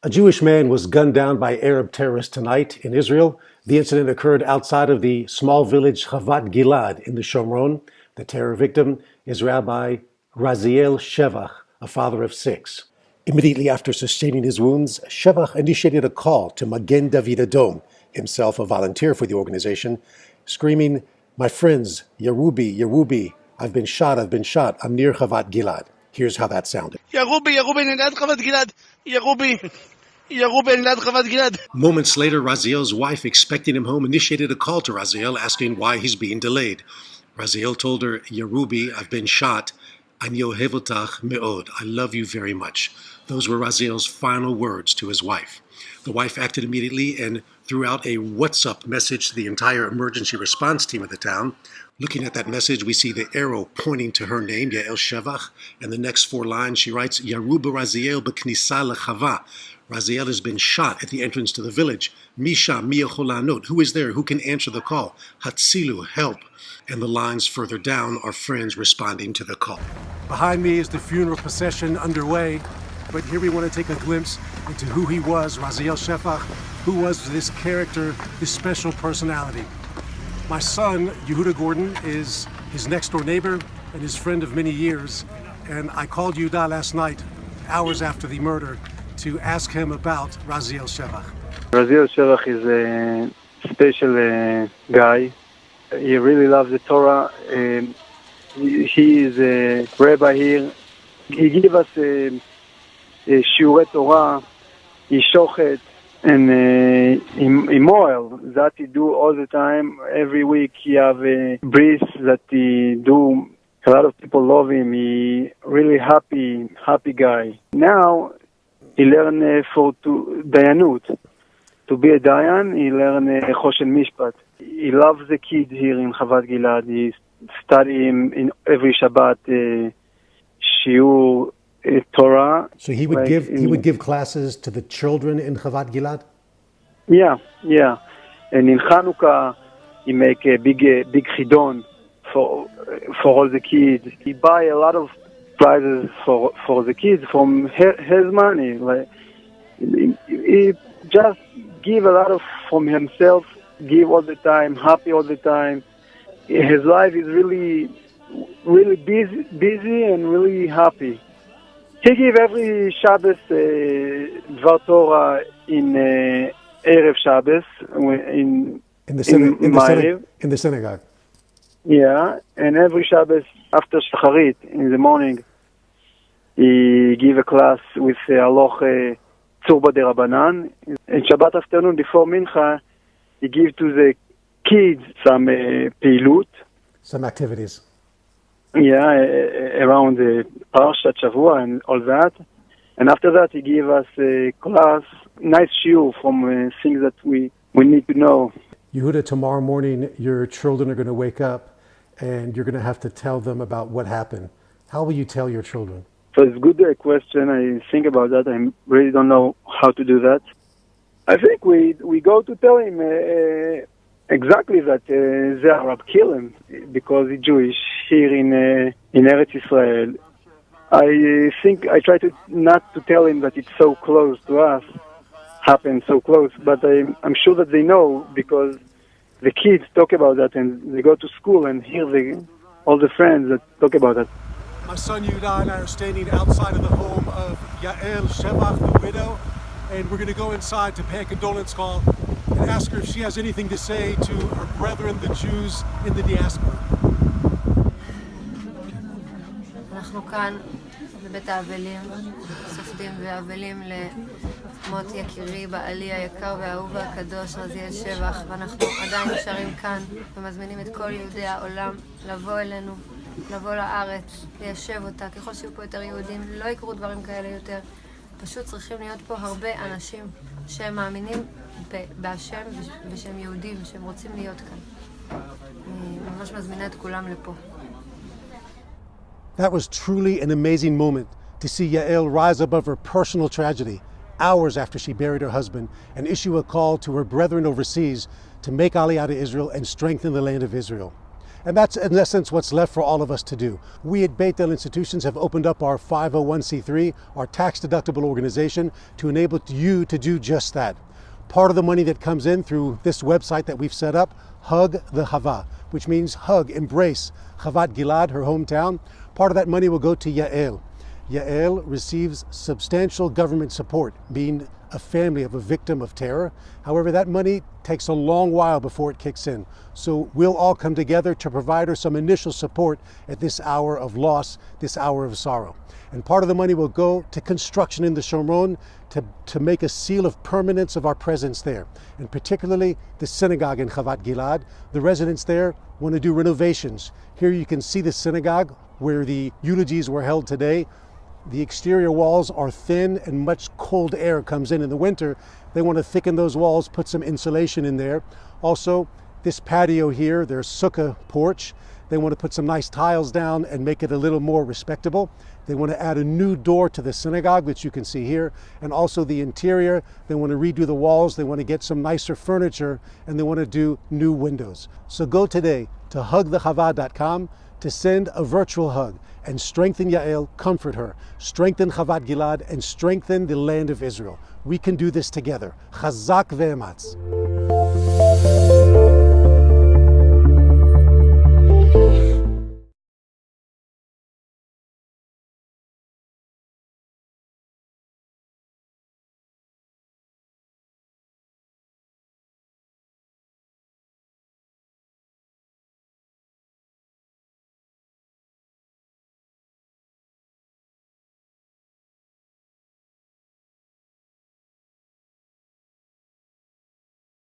A Jewish man was gunned down by Arab terrorists tonight in Israel. The incident occurred outside of the small village Chavat Gilad in the Shomron. The terror victim is Rabbi Raziel Shevach, a father of 6. Immediately after sustaining his wounds, Shevach initiated a call to Magen David Adom, himself a volunteer for the organization, screaming, "My friends, Yerubi, Yerubi, I've been shot, I'm near Chavat Gilad." Here's how that sounded. Yerubi, Yerubi, nilad Chavat Gilad. Yerubi, Yerubi, nilad Chavat Gilad. Moments later, Raziel's wife, expecting him home, initiated a call to Raziel asking why he's being delayed. Raziel told her, "Yerubi, I've been shot. Ani ohev otach me'od. I love you very much." Those were Raziel's final words to his wife. The wife acted immediately and threw out a WhatsApp message to the entire emergency response team of the town. Looking at that message, we see the arrow pointing to her name, Yael Shevach, and the next 4 lines she writes, "Yaru Raziel b'knisa lechava." Raziel has been shot at the entrance to the village. Misha mi yachol la'anot. Who is there? Who can answer the call? Hatzilu, help. And the lines further down are friends responding to the call. Behind me is the funeral procession underway, but here we want to take a glimpse into who he was, Raziel Shevach. Who was this character, this special personality? My son, Yehuda Gordon, is his next-door neighbor and his friend of many years, and I called Yehuda last night, hours after the murder, to ask him about Raziel Shevach. Raziel Shevach is a special guy. He really loves the Torah. He is a rabbi here. He gave us a shiurei Torah, shochet, and immoral that he do all the time. Every week he have a bris that he do. A lot of people love him. He really happy guy. Now he learn to dayanut. To be a dayan, he learn choshen mishpat. He loves the kids here in Chavat Gilad. He study him in every Shabbat shiur Torah. So he would give classes to the children in Chavat Gilad? Yeah. And in Chanukah, he make a big chidon for all the kids. He buy a lot of prizes for the kids from his money. Like he just give a lot of from himself. Give all the time, happy all the time. His life is really busy and really happy. He give every Shabbos Dvar Torah in Erev Shabbos in the synagogue. Yeah, and every Shabbos after Shacharit in the morning, he give a class with Aloch Tzurba de Rabbanan. And Shabbat afternoon before Mincha, he give to the kids some peilut. Some activities. Yeah, around the Parashat Shavua and all that. And after that, he gave us a class, nice shiur from things that we need to know. Yehuda, tomorrow morning, your children are going to wake up and you're going to have to tell them about what happened. How will you tell your children? So it's a good question. I think about that. I really don't know how to do that. I think we go to tell him exactly that the Arab kill him because he's Jewish here in Eretz Israel. I think I try to not to tell him that it's so close to us, happened so close, but I'm sure that they know because the kids talk about that and they go to school and hear all the friends that talk about that. My son Yehuda and I are standing outside of the home of Yael Shevach, the widow, and we're going to go inside to pay a condolence call and ask her if she has anything to say to her brethren, the Jews in the diaspora. אנחנו כאן בבית האבלים, סופדים ואבלים למות יקירי, בעלי היקר והאהוב והקדוש רזיאל שבח, ואנחנו עדיין נשארים כאן ומזמינים את כל יהודי העולם לבוא אלינו, לבוא לארץ, ליישב אותה. ככל שיהיו פה יותר יהודים, לא יקרו דברים כאלה יותר. פשוט צריכים להיות פה הרבה אנשים שהם מאמינים בהשם ושהם יהודים, שהם רוצים להיות כאן. אני ממש מזמינה את כולם לפה. That was truly an amazing moment to see Yael rise above her personal tragedy hours after she buried her husband and issue a call to her brethren overseas to make Aliyah to Israel and strengthen the land of Israel. And that's in essence what's left for all of us to do. We at Beit El Institutions have opened up our 501c3, our tax-deductible organization, to enable you to do just that. Part of the money that comes in through this website that we've set up, Hug The Hava, which means hug, embrace Chavat Gilad, her hometown. Part of that money will go to Yael. Yael receives substantial government support, being a family of a victim of terror. However, that money takes a long while before it kicks in. So we'll all come together to provide her some initial support at this hour of loss, this hour of sorrow. And part of the money will go to construction in the Shomron to make a seal of permanence of our presence there. And particularly the synagogue in Chavat Gilad. The residents there want to do renovations. Here you can see the synagogue where the eulogies were held today. The exterior walls are thin and much cold air comes in the winter. They want to thicken those walls, put some insulation in there. Also, this patio here, their sukkah porch, they want to put some nice tiles down and make it a little more respectable. They want to add a new door to the synagogue, which you can see here, and also the interior. They want to redo the walls, they want to get some nicer furniture, and they want to do new windows. So go today to hugthehava.com to send a virtual hug and strengthen Yael, comfort her, strengthen Chavat Gilad, and strengthen the land of Israel. We can do this together. Chazak ve'ematz.